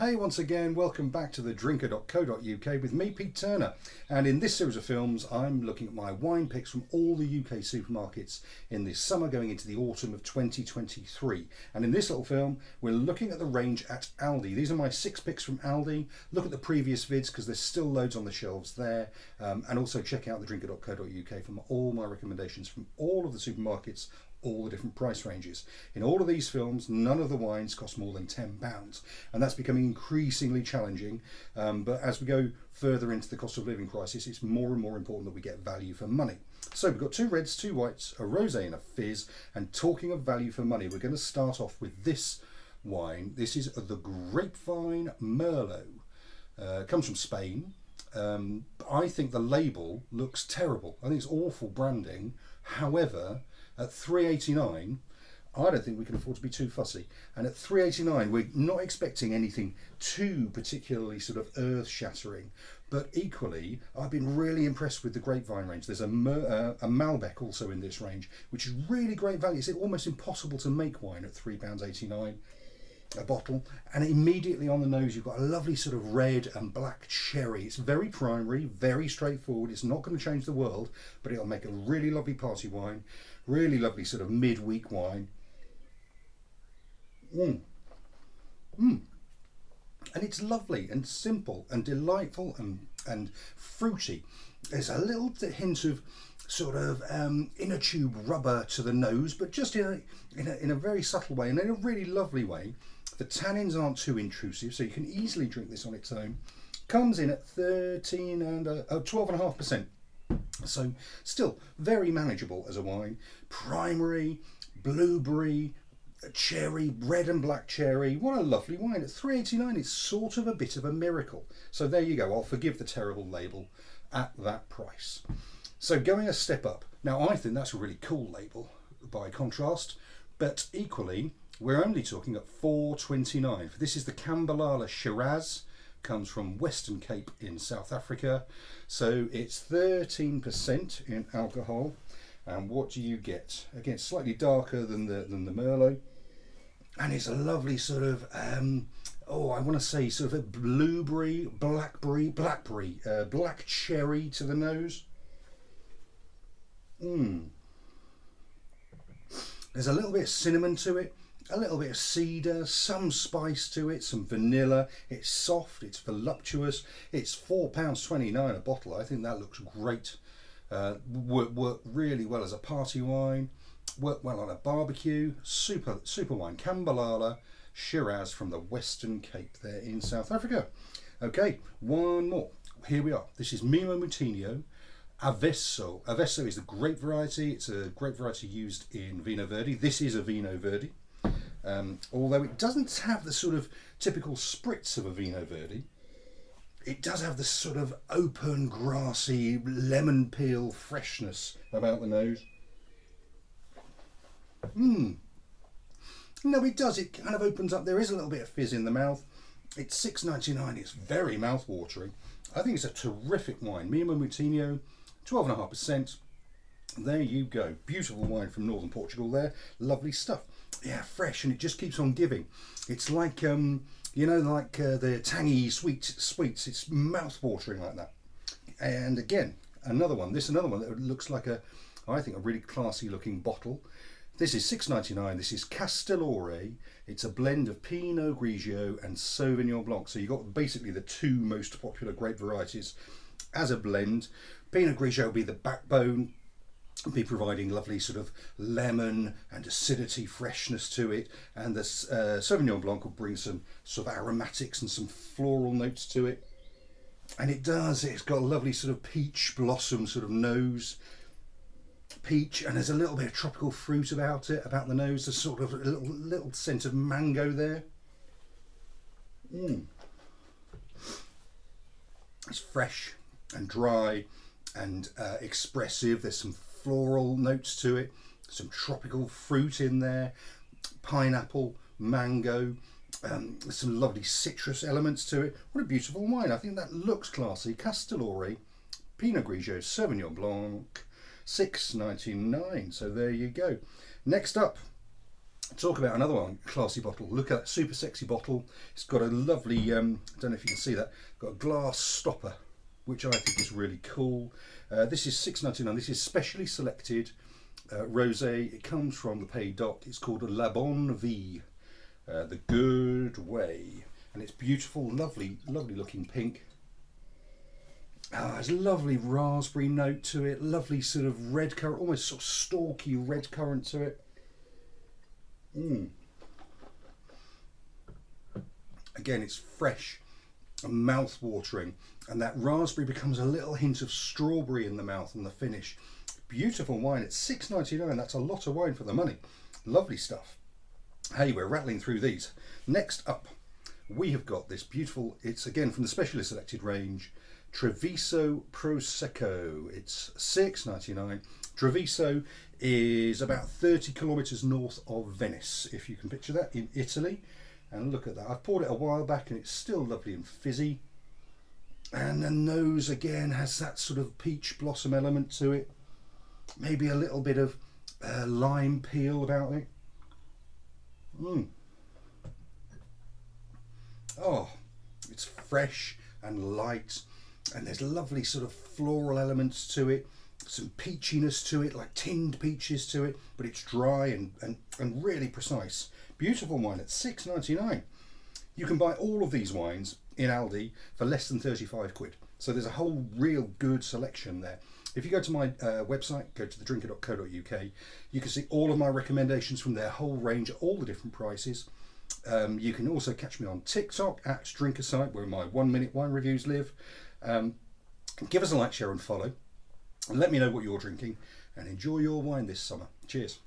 Hey, once again, welcome back to the drinker.co.uk with me, Pete Turner. And in this series of films, I'm looking at my wine picks from all the UK supermarkets in this summer going into the autumn of 2023. And in this little film, we're looking at the range at Aldi. These are my 6 picks from Aldi. Look at the previous vids because there's still loads on the shelves there. And also check out the drinker.co.uk for all my recommendations from all of the supermarkets, all the different price ranges. In all of these films, none of the wines cost more than £10, and that's becoming increasingly challenging. But as we go further into the cost of living crisis, it's more and more important that we get value for money. So we've got 2 reds, 2 whites, a rosé and a fizz. And talking of value for money, we're going to start off with this wine. This is the Grapevine Merlot. It comes from Spain. I think the label looks terrible. I think it's awful branding. However, at $3.89, I don't think we can afford to be too fussy. And at $3.89, we're not expecting anything too particularly sort of earth-shattering. But equally, I've been really impressed with the Grapevine range. There's a Malbec also in this range, which is really great value. It's almost impossible to make wine at £3.89 a bottle. And immediately on the nose, you've got a lovely sort of red and black cherry. It's very primary, very straightforward. It's not going to change the world, but it'll make a really lovely party wine. Really lovely sort of mid-week wine. And it's lovely and simple and delightful and fruity. There's a little hint of sort of inner tube rubber to the nose, but just in a very subtle way and in a really lovely way. The tannins aren't too intrusive, so you can easily drink this on its own. Comes in at 12.5%. So still very manageable as a wine. Primary, blueberry, cherry, red and black cherry. What a lovely wine. At $3.89, it's sort of a bit of a miracle. So there you go. I'll forgive the terrible label at that price. So going a step up. Now I think that's a really cool label by contrast, but equally we're only talking at $4.29. This is the Cambalala Shiraz. Comes from Western Cape in South Africa. So it's 13% in alcohol. And what do you get? Again, slightly darker than the Merlot. And it's a lovely sort of, I want to say sort of a blueberry, black cherry to the nose. There's a little bit of cinnamon to it. A little bit of cedar, some spice to it, some vanilla. It's soft, it's voluptuous. It's £4.29 a bottle. I think that looks great. Work really well as a party wine. Work well on a barbecue. Super wine. Cambalala Shiraz from the Western Cape there in South Africa. Okay, one more. Here we are. This is Mimo Moutinho. Avesso. Avesso is the grape variety. It's a grape variety used in Vinho Verde. This is a Vinho Verde. Although it doesn't have the sort of typical spritz of a Vinho Verde, it does have this sort of open, grassy, lemon peel freshness about the nose. No, it does. It kind of opens up. There is a little bit of fizz in the mouth. It's $6.99. It's very mouth-watering. I think it's a terrific wine. Mimo Moutinho, 12.5%. There you go. Beautiful wine from northern Portugal there. Lovely stuff. Yeah, fresh, and it just keeps on giving. It's like, the tangy sweets. It's mouth-watering like that. And again, another one that looks like I think a really classy looking bottle. This is $6.99. This is Castelore. It's a blend of Pinot Grigio and Sauvignon Blanc. So you've got basically the 2 most popular grape varieties as a blend. Pinot Grigio will be the backbone, be providing lovely sort of lemon and acidity freshness to it, and the Sauvignon Blanc will bring some sort of aromatics and some floral notes to it. And it's got a lovely sort of peach blossom sort of nose. Peach, and there's a little bit of tropical fruit about the nose. There's sort of a little scent of mango there. It's fresh and dry and expressive. There's some floral notes to it, some tropical fruit in there, pineapple, mango, some lovely citrus elements to it. What a beautiful wine. I think that looks classy. Castelore, Pinot Grigio, Sauvignon Blanc, $6.99. So there you go. Next up, Talk about another one, classy bottle. Look at that super sexy bottle. It's got a lovely, don't know if you can see that, got a glass stopper, which I think is really cool. This is $6.99. This is specially selected rosé. It comes from the Pays d'Oc. It's called La Bonne Vie, the good way. And it's beautiful, lovely, lovely looking pink. There's a lovely raspberry note to it, lovely sort of red currant, almost sort of stalky red currant to it. Again, it's fresh and mouth-watering, and that raspberry becomes a little hint of strawberry in the mouth on the finish. Beautiful wine. It's $6.99. That's a lot of wine for the money. Lovely stuff. Hey, we're rattling through these. Next up, we have got this beautiful, it's again from the specially selected range, Treviso Prosecco. It's $6.99. Treviso is about 30 kilometres north of Venice, if you can picture that, in Italy. And look at that. I poured it a while back and it's still lovely and fizzy. And the nose again has that sort of peach blossom element to it. Maybe a little bit of lime peel about it. Oh, it's fresh and light, and there's lovely sort of floral elements to it, some peachiness to it, like tinned peaches to it, but it's dry and really precise. Beautiful wine at $6.99. You can buy all of these wines in Aldi for less than 35 quid. So there's a whole real good selection there. If you go to my website, go to thedrinker.co.uk, you can see all of my recommendations from their whole range at all the different prices. You can also catch me on TikTok at Drinkersite, where my 1 minute wine reviews live. Give us a like, share and follow. And let me know what you're drinking, and enjoy your wine this summer. Cheers.